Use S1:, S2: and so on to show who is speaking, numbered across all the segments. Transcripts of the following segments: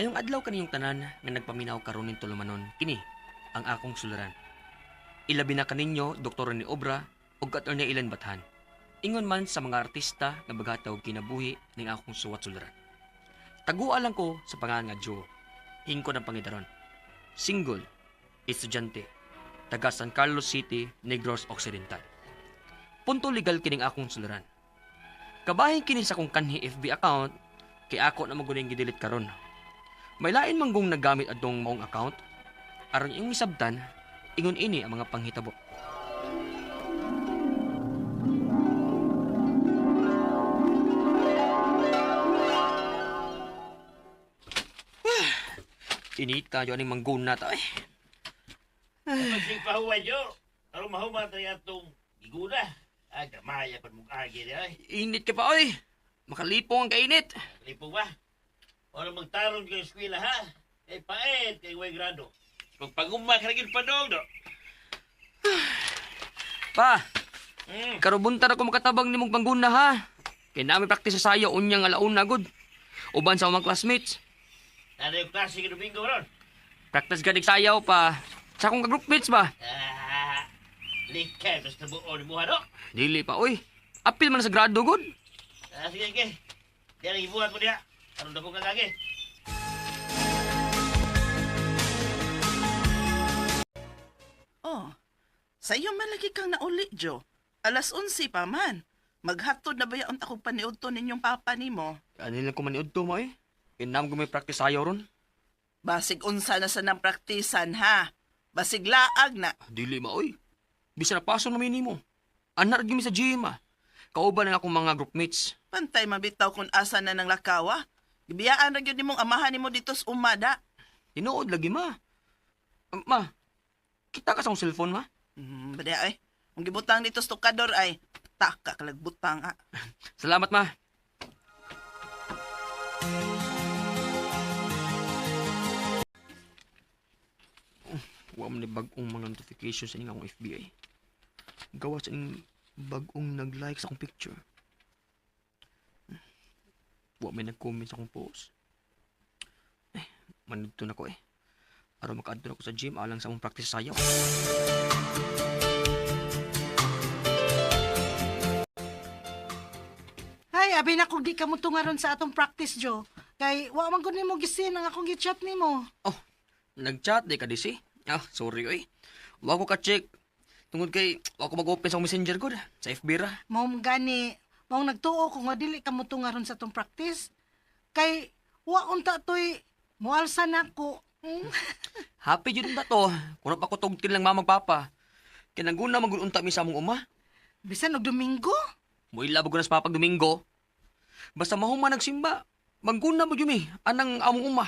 S1: Mayong adlaw kaniyong tanan nga nagpaminaw karon ning tulumanon. Kini ang akong suluran. Ilabi na kaninyo Dr. ni Obra ug Attorney Ilan Bathan. Ingon man sa mga artista nga bagataw kinabuhi ning akong suwat suluran. Tagua lang ko sa pangalan nga Joe. Hingkod ang pangidaron. Single, estudyante, taga San Carlos City, Negros Occidental. Punto legal kining akong suluran. Kabahin kini sa kong kanhi FB account kay ako na maguning gidelete karon. May lain manggong nagamit adtong maong account aron yung misabtan ingon ini ang mga panghitabo. Inita yo ning mangguna ta eh.
S2: Masing pahuway yo. Aron mahuman tayo itong iguna. Gamaya pa mong agi niya ay.
S1: Init ka pa oy. Makalipong ang kainit.
S2: Lipo ba? Aron magtarong kayo eskwela ha. Paet kay way grado. Kung pag-umma ka rin padong do.
S1: Pa, karubunta na ko makatabang ni mong pangguna ha. Kaya namin praktis sa sayo unyang alauna good. Uban sa mga classmates.
S2: Ano yung klase ka Domingo ron?
S1: Practice ganig sayaw pa. Sa akong ka-groupmates ba?
S2: Likay, basta buo ni Buha do.
S1: Dili pa, oy. Apil man na sa grado, good.
S2: Sige, sige. Diyan ang ibuhat mo diya. Aron na ko kagagi.
S3: Oh, sa'yo malagi kang nauli, Jo. Alas 11 pa man. Maghatod na ba yaon akong paniod to ninyong papa ni mo?
S1: Ano lang ko maniod to mo eh. Inam ko may practice sayaw ron.
S3: Basig unsa na sa nang praktisan, ha? Basig laag na.
S1: Dili ma, oy. Bisa na paso namin ni mo. Anar gimi sa gym ah. Kauban na akong mga groupmates.
S3: Pantay mabitaw kung asa na ng lakawa. Gibiyaan ra gyud nimong amahan nimo dito sa umada.
S1: Tinuod lagi ma. Ma, kita ka sa akong cellphone ma?
S3: Bada ay. Kung gibutang dito sa tukador ay, taka kalagbutang ha.
S1: Salamat ma. Wa man ni bag-ong mga notifications sa inyong akong FBI. Gawa sa inyong bag-ong nag-like sa akong picture. Wa may nag-comment sa akong post. Manudto na ko eh. Aron makaadto na ko sa gym alang sa akong practice sayaw.
S4: Ay, abi na kung di ka mo tungaron sa atong practice, Jo. Kay, wa man gud nimo gisin ang akong gichat nimo.
S1: Oh, nag-chat di ka disi. Sorry oy. Wa ko ka-check. Tungod kay wa ko mag-open sa akong messenger ko sa FB ra.
S4: Maong gani, maong nagtuo kung nga dili ka mo tungaron sa atong practice. Kay, wa unta toy mualsa na ko.
S1: Happy jud ta to. Kuno pa ko tugtin lang mamagpapa. Kinaguna magulunta mi sa among uma.
S4: Bisan og Domingo.
S1: Mo ilabog ko na sa papag Domingo. Basta mahuman nagsimba. Mangguna mo jumi anang among uma.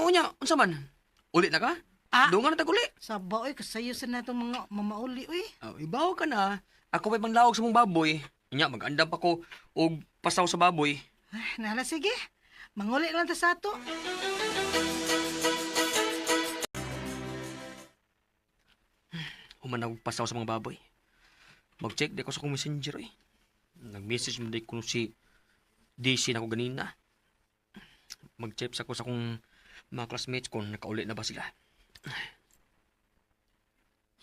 S1: Unya, unsa man? Uli na ka? Dungan na tag uli.
S4: Sabaw, kasayo sa natong mga mamauli, uy.
S1: Ibaw ka na. Ako may panglawag sa mong baboy. Nya mag-andam pa ko og pasaw sa baboy.
S4: Ay, nala, sige. Manguli lang ta sa ato.
S1: Humanag pasaw sa mga baboy. Mag-check di ko sa akong messenger eh. Nag-message mo di ko si DC na ko ganina. Mag-check sa ko sa akong mga classmates kung nakauli na ba sila.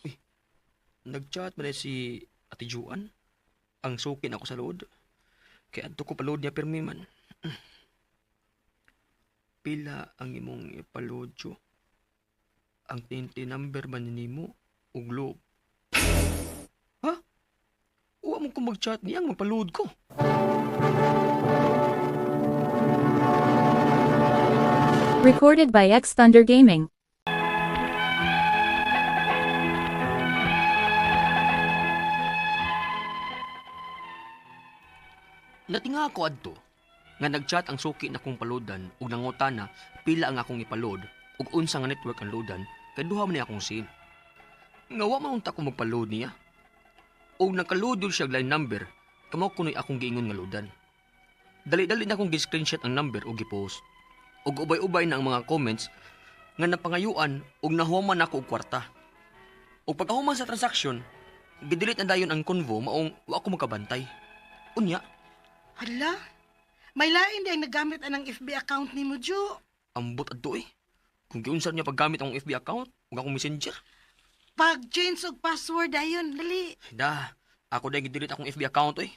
S1: Uy, nag-chat ba na si Ate Juan? Ang sukin ako sa load. Kaya adto ko paload niya permi man. Pila ang imong ipaload yo? Ang tinti number ba nimo o globe? Ha? Uwa mo kung mag-chat niya ang magpaload ko.
S5: Recorded by X Thunder Gaming.
S1: Natinga ako adto nga nag-chat ang suki na kong paloadan ug nangutana pila ang akong ipaload ug unsa nga network ang loadan kay duha man ni akong SIM. Nga wa man unta ko magpaload niya. Ug nagka-load siya line number kamo kunoy akong giingon nga loadan. Dali-dali na akong gi-screenshot ang number ug gi-post. Ug ubay-ubay na ang mga comments nga napangayuan ug nahuman ako og kwarta. Ug pagkahuman sa transaksyon, gidelete na dayon ang convo maong wa ako makabantay. Unya,
S4: Hala, may lain di ang nagamit anang FB account ni mo, Jo.
S1: Ambot adto eh. Kung giunsan niya paggamit ang FB account, ug akong messenger.
S4: Pag-change og password ayon, dali.
S1: Da, ako dahil gidelete akong FB account eh.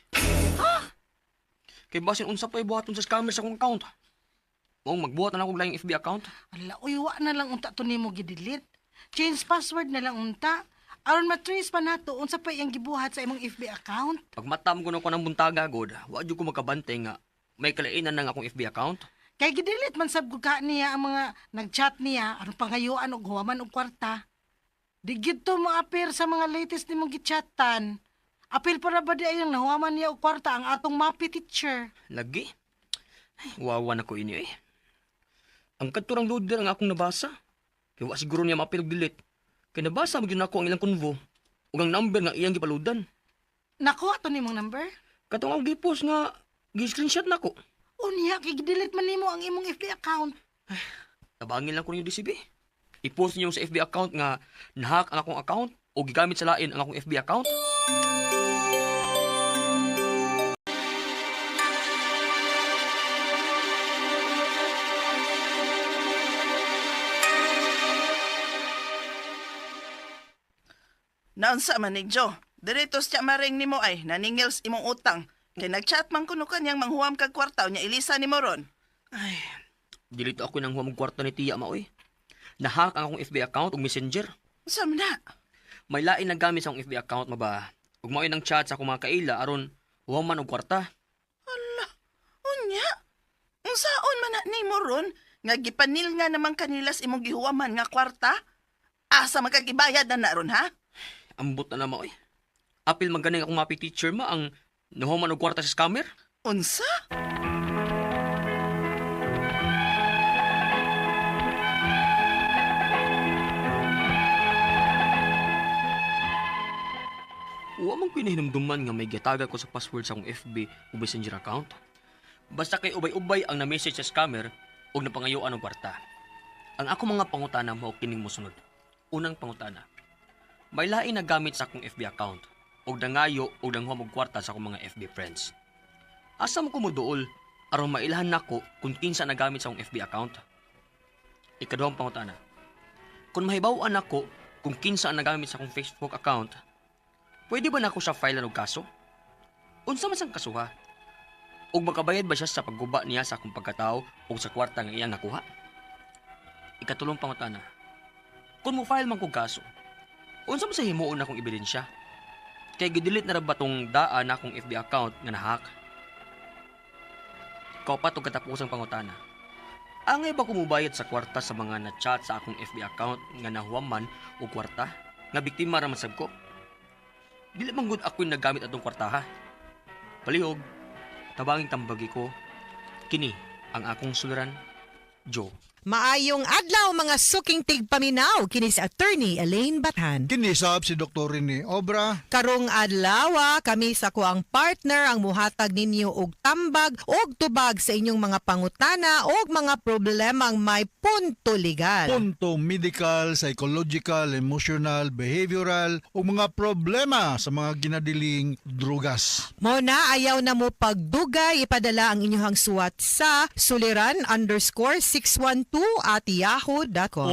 S1: Kay basin unsa pa ibuhaton sa scammer sa akong account. O magbuhat na lang akong laing FB account.
S4: Ala, uywa na lang unta to nimo gidelete. Change password na lang unta. Aron matrace pa nato unsa pa iyang gibuhat sa imong FB account.
S1: Pag matam ko na ko ng buntaga, God, wa jud ko makabantay nga may kalainan ng akong FB account.
S4: Kay gidelete man sab ko ka niya ang mga nag-chat niya aron pangayuan og huwaman og kwarta. Di gyud to mo-appear sa mga latest nimong gichatan. Apil para ba di ayang nahuwaman niya og kwarta ang atong mapi teacher.
S1: Lagi? Ay, wawa na ko ini eh. Ang kadturang loader ang akong nabasa. Kaya wa siguro niya mapilog delete. Kaya nabasa mo ako ang ilang konvo. Ug ang number nga iyang gipaludan.
S4: Nakuha to nimong number?
S1: Katong ang gipos nga gi-screenshot nako.
S4: Unya, kay gidelete man nimo ang imong FB account.
S1: Tabangin lang ko ninyo DCB. I-post niyo sa FB account nga nahack ang akong account o gigamit sa lain ang akong FB account.
S3: Naunsa man ni Jo? Diretos siya maring nimo ay naningils imong utang. Kay nagchat man kuno kanyang manghuam kag kwarta nya ilisa nimo ron.
S1: Dilito ako ng huwag kwarta ni Tia Maoy. Nahack ang akong FB account o messenger.
S3: Unsa man na?
S1: May lain na gamit sa akong FB account maba. Ug maoy nang chat sa akong mga kaila aron huwaman og kwarta.
S3: Unya? Unsaon man na nimo ron nga gipanil nga naman kanilas imong gihuwaman nga kwarta? Asa magkagibayad na ron ha?
S1: Ambot na maoy. Apil maganing akong mapi teacher ma ang nahuman og kwarta sa scammer.
S3: Unsa?
S1: Wa man ko hinahinumduman nga may gitaga ko sa password sa akong FB o Messenger account. Basta kay ubay-ubay ang na-message sa scammer o napangayuan og kwarta. Ang ako mga pangutana mao kining mosunod. Unang pangutana. May lain na gamit sa akong FB account og nangayo og nanghuam og kwarta sa akong mga FB friends. Asa mo ko moduol aron mailahan nako kung kinsa nagamit sa akong FB account? Ikaduhang pangutana. Kung mahibaw-an nako kung kinsa ang nagamit sa akong Facebook account, pwede ba nako siya file og kaso? Unsa man sang kasuha? Ug makabayad ba siya sa pagguba niya sa akong pagkatao o sa kwarta nga iyang nakuha? Ikatulong pangutana. Kung mo file man kog kaso, unsa man sa himuon akong ebidensya? Kay gidelete na ra ba tong daan akong FB account nga nahack? Kaupat og katapusang pangutana. Angay ba kumubayad sa kwarta sa mga na-chat sa akong FB account nga nahuwaman og kwarta nga biktima ra man sab ko? Dili man gud ako yung nagamit atong kwarta ha. Palihog, tabanging tambagi ko, kini ang akong suliran, Joe.
S6: Maayong adlaw mga suking tigpaminaw kini si Attorney Elaine Bathan.
S7: Kinisab si Dr. Rene Obra.
S6: Karong adlaw kami sa kuang partner ang muhatag ninyo og tambag og tubag sa inyong mga pangutana og mga problemang may punto legal.
S7: Punto medical, psychological, emotional, behavioral o mga problema sa mga ginadiling drugas.
S6: Mo na ayaw na mo pagdugay ipadala ang inyong suwat sa suliran_612@yahoo.com.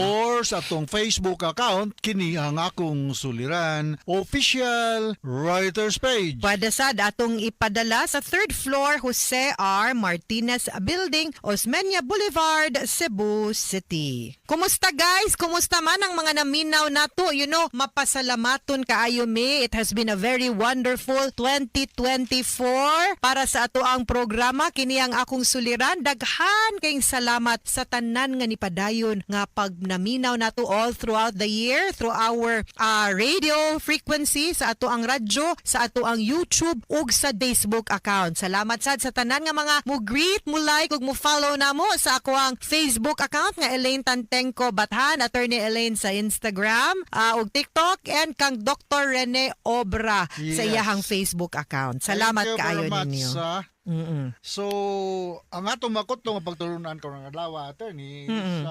S7: Or sa atong Facebook account, kini ang akong suliran, official writers page.
S6: Padasad atong ipadala sa 3rd floor Jose R. Martinez Building, Osmeña Boulevard, Cebu City. Kumusta guys? Kumusta man ang mga naminaw nato? You know, mapasalamaton kaayo mi. It has been a very wonderful 2024 para sa ato ang programa. Kini ang akong suliran. Daghan kayong salamat sa tanan nga nipadayon nga pag naminaw nato all throughout the year through our radio frequency sa ato ang radyo, sa ato ang YouTube ug sa Facebook account. Salamat sad sa tanan nga mga mo greet, mo like ug mo follow namo sa ako ang Facebook account nga Elaine Tantengco Bathan, Attorney Elaine sa Instagram ug TikTok, and kang Dr. Rene Obra sa
S7: Yes.
S6: iyahang Facebook account. Salamat
S7: Thank you
S6: kaayo
S7: very much,
S6: ninyo.
S7: So, ang atong makutlo nga pagtulunan ko ng adlaw, attorney, is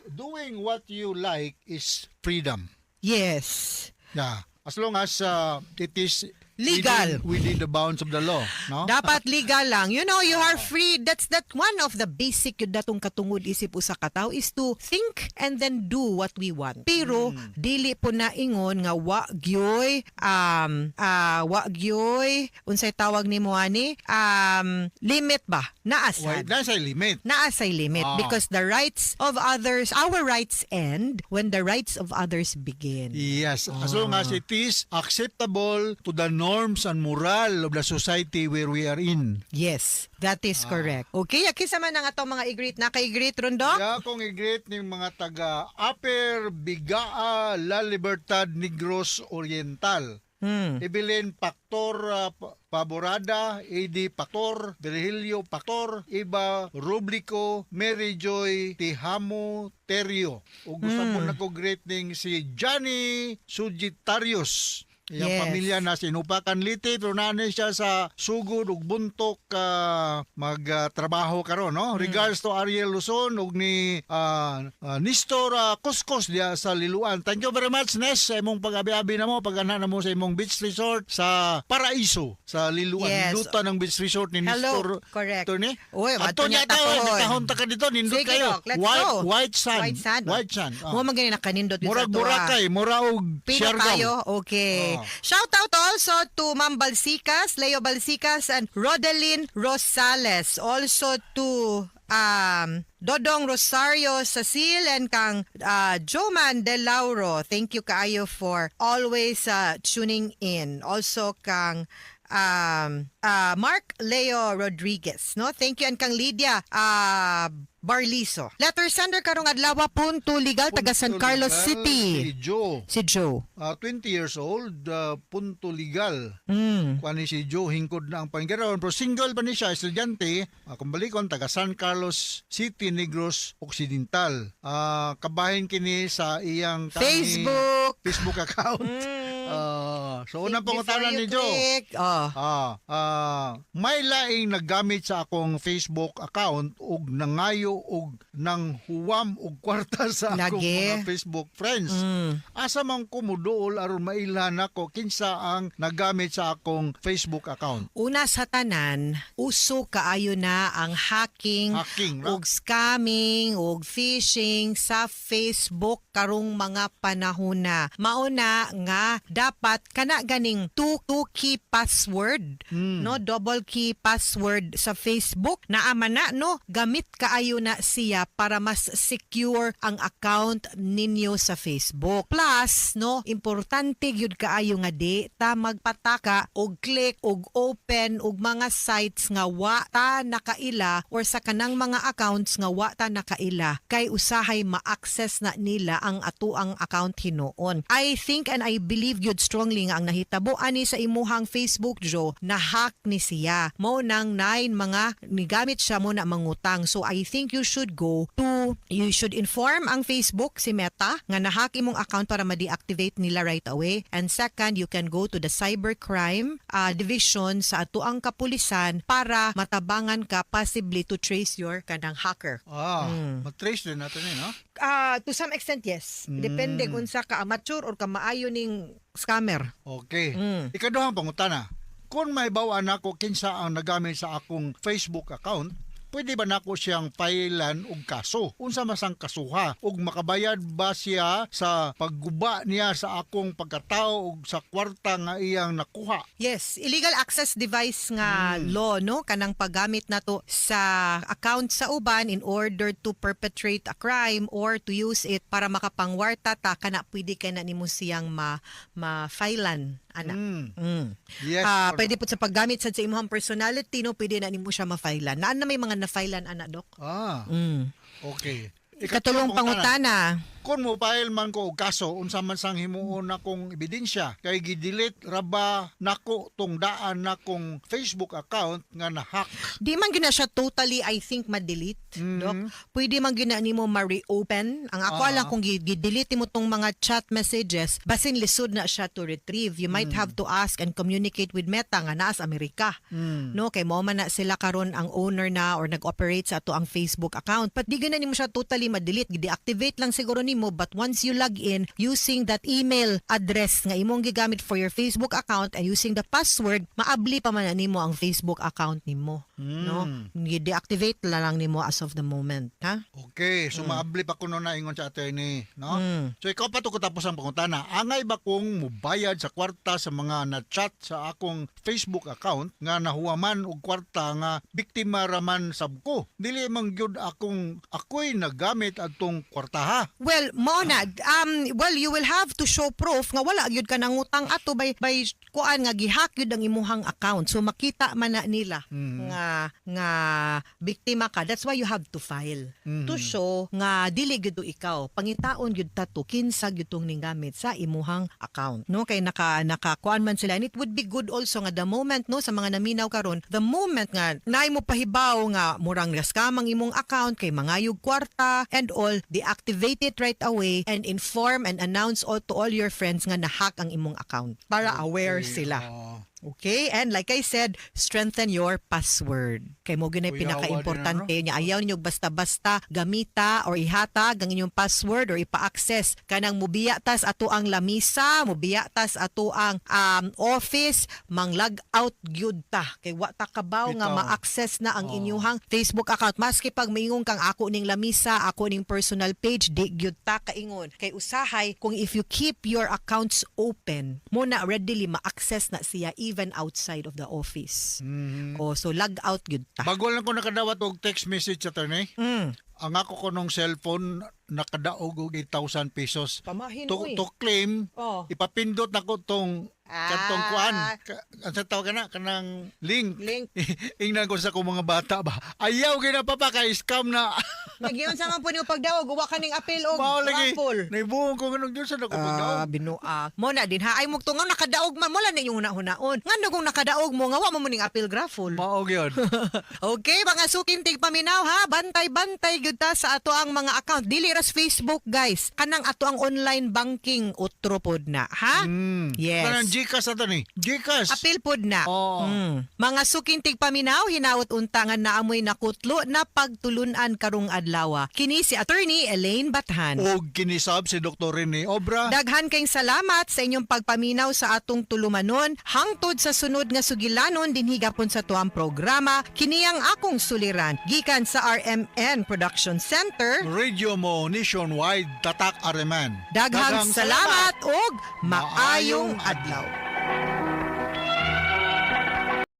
S7: doing what you like is freedom.
S6: Yes.
S7: Yeah. As long as it is
S6: Legal.
S7: Within the bounds of the law, no?
S6: Dapat legal lang. You know, you are free. That's one of the basic yun datong katungod isip usa ka tawo is to think and then do what we want. Pero dili po na ingon nga wa gyoy unsay tawag nimo ani limit ba
S7: Why?
S6: naasad.
S7: Nasa limit.
S6: Naasay limit
S7: Ah.
S6: because the rights of others, our rights end when the rights of others begin.
S7: Yes, as long as it is acceptable to the norms and moral of the society where we are in.
S6: Yes, that is correct. Okay, kisa man ang atong mga i-greet na kay-greet Rondo?
S7: Kaya akong i-greet ng mga taga Upper Bigaa La Libertad Negros Oriental. Evelyn Pactor Paborada, A.D. Pactor, Virgilio Pactor, Iba Rublico, Mary Joy Tihamo Terio. O gusto mo na ko greeting si Johnny Sugitarius. Iyang
S6: Yes.
S7: pamilya na sinupakan liti pero nanay siya sa sugod ug buntok magtrabaho karon, no? Regards to Ariel Luzon ug ni Nestor Coscos diya sa Liluan. Thank you very much, Nes, sa imong pag-abi-abi na mo, pag-ana na mo sa imong beach resort sa Paraiso sa Liluan.
S6: Yes.
S7: Hindutan ng beach resort ni
S6: Hello,
S7: Nestor.
S6: correct.
S7: Ito ni?
S6: Uy,
S7: Ato
S6: ato
S7: niya
S6: niya
S7: tayo,
S6: tahon.
S7: nagtahon ta ka dito, nindot
S6: Sige,
S7: kayo.
S6: Doc, let's go.
S7: White sand.
S6: White sand.
S7: White sand.
S6: Mo man gani nakanindot yun sa
S7: Murag
S6: to,
S7: Boracay, mura og
S6: Pino
S7: Siargao.
S6: tayo? Okay. Shout out also to Ma'am Balsicas, Leo Balsicas, and Rodeline Rosales. Also to Dodong Rosario Cecil and kang Joman De Lauro. Thank you kaayo for always tuning in. Also kang Mark Leo Rodriguez, no? Thank you and kang Lydia Barliso. Letter sender karong adlaw punto legal taga San Carlos
S7: Si
S6: City.
S7: Joe,
S6: Si Joe.
S7: 20 years old, punto legal.
S6: Mm.
S7: Kuan ni si Joe, hingkod na ang panggaraon. Pero single pa ni siya, estudyante, kung balikon, taga San Carlos City, Negros Occidental. Kabahin kini sa iyang Facebook account. So, unang pangutanan ni Joe. May laing naggamit sa akong Facebook account ug nangayo ug nang huwam og kwarta sa akong
S6: Lagi.
S7: mga Facebook friends. Asa man ko muduol aron mailhan ako kinsa ang nagamit sa akong Facebook account.
S6: Una sa tanan, uso kaayo na ang hacking,
S7: Hacking, no?
S6: ug scamming, ug phishing sa Facebook karong mga panahon na. Mauna nga dapat kana ganing two key password, no, double key password sa Facebook na amana no, gamit kaayo na siya para mas secure ang account ninyo sa Facebook. Plus, no, importante gyud kaayo nga di ta magpataka og click og open og mga sites nga wa ta nakaila or sa kanang mga accounts nga wa ta nakaila kay usahay ma-access na nila ang atuang account hinuon. I think and I believe gyud strongly nga ang nahitabo ani sa imuhang Facebook, Joe, na hack ni siya. Mo nang 9 mga nigamit siya mo na mangutang. So I think you should inform ang Facebook si Meta nga nahack imong account para ma-deactivate nila right away. And second, you can go to the cybercrime division sa atuang kapulisan para matabangan ka possibly to trace your kanang hacker.
S7: Matrace din natin no?
S6: To some extent, yes. Depende kung sa ka amateur or ka maayo ning scammer.
S7: Okay. Ikaduhang pangutana. Kung may bawaan ako kinsa ang nagamit sa akong Facebook account, pwede ba nako siyang pailan og kaso? Unsa masang kasuha? Ug makabayad ba siya sa pagguba niya sa akong pagkatao ug sa kwarta nga iyang nakuha?
S6: Yes, illegal access device nga law, no? Kanang paggamit na to sa account sa uban in order to perpetrate a crime or to use it para makapangwarta ta kana pwede ka na nimo siyang ma-filean ana.
S7: Yes.
S6: Pwede po sa paggamit sa imong personality, no? Pwede na nimo siya ma-filean. Naan na may mga na-filean ana, Dok?
S7: Okay.
S6: Ikatulong pangutana.
S7: Kung mo file man ko og kaso unsa man sang himuon akong ebidensya kay gidelete raba nako tong daan nakong Facebook account nga na-hack.
S6: Di man gina siya totally, I think, ma-delete, Dok. Pwede man gina nimo ma-reopen. Ang ako alam kung gi-delete mo tong mga chat messages, basin lisod na siya to retrieve. You might have to ask and communicate with Meta nga naa sa Amerika. No, kay mo man na sila karon ang owner na or nag-operate sa ato ang Facebook account. But di gina nimo siya totally ma-delete. Gi-deactivate lang siguro nimo, but once you log in using that email address nga imong gigamit for your Facebook account and using the password, maabli pa man na nimo ang Facebook account nimo. No? I-deactivate na lang nimo as of the moment, ha?
S7: Okay, so maabli pa kuno na ingon sa attorney, no?
S6: Mm.
S7: So ikaw pa to ko tapos ang pangutana. Angay ba kung mubayad sa kwarta sa mga na-chat sa akong Facebook account nga nahuwaman og kwarta nga biktima raman sabko? Dili man gyud ako'y nagamit adtong kwarta ha.
S6: Well, Mona, you will have to show proof nga wala gyud ka nangutang ato by kuan nga gihack gyud ang imuhang account. So makita man na nila nga biktima ka. That's why you have to file to show nga dili gyud ikaw. Pangitaon gyud ta to kinsa gyud tong ningsamit sa imuhang account. No, kay nakakuan man sila. And it would be good also nga the moment, no, sa mga naminaw karon, the moment nga naay mo pahibaw nga murang scam ang imong account kay mangayog kwarta and all, deactivate it right away and inform and announce to all your friends nga nahack ang imong account para aware sila. Okay? And like I said, strengthen your password. Kay mo ginay
S7: Uy,
S6: pinaka-importante niya. Ayaw niyo basta-basta gamita or ihatag ang inyong password or ipa-access kanang mubiya tas ato ang lamisa, mubiya tas ato ang office, mang-log out gyud ta. Kay wa ta kabaw nga
S7: Bitaw.
S6: ma-access na ang inyong Facebook account. Maski pag maingong kang ako ning lamisa, ako ning personal page, di gyud ta kaingon. Kay usahay kung if you keep your accounts open, mo na readily ma-access na siya even outside of the office. O so log out gyud ta.
S7: Bago lang ko nakadawat og text message sa attorney.
S6: Mm.
S7: Ang ako ko nung cellphone nakadaog og 8,000 pesos.
S6: Pamahin
S7: To,
S6: uy.
S7: to claim,
S6: Oh.
S7: ipapindot na ko tong katong kuan. Ang sa tawag na kanang link.
S6: Link.
S7: Ingnan ko sa ko mga bata ba. Ayaw gina papa kay scam na.
S6: Nagyon sa man po niyo pagdawag, uwa ka ning apil og
S7: Mao lagi.
S6: raffle.
S7: Naibuong ko ganung Diyos na ko pagdaog.
S6: Binua. Mo na din ha ay mo tungaw nakadaog man mo lang ninyong hunaon. Ngano kung nakadaog mo nga wa mo ning apil raffle.
S7: Mao gyud.
S6: Okay, mga sukintig paminaw ha. Bantay-bantay gyud ta sa ato ang mga account. Dili ras Facebook guys. Kanang ato ang online banking utro pod na, ha? Yes.
S7: Kanang Gcash ato ni. Gcash.
S6: Apil pod na.
S7: Oo.
S6: Mga sukintig paminaw, hinawot untangan na amoy nakutlo na pagtulunan karong adlaw. Kini si Attorney Elaine Bathan.
S7: Og kinisab si Dr. Rene Obra.
S6: Daghan kayong salamat sa inyong pagpaminaw sa atong tulumanon. Hangtod sa sunod nga sugilanon din higapon sa tuang programa. Kini ang akong suliran. Gikan sa RMN Production Center.
S7: Radio mo nationwide tatak areman.
S6: Daghang salamat ug maayong adlaw.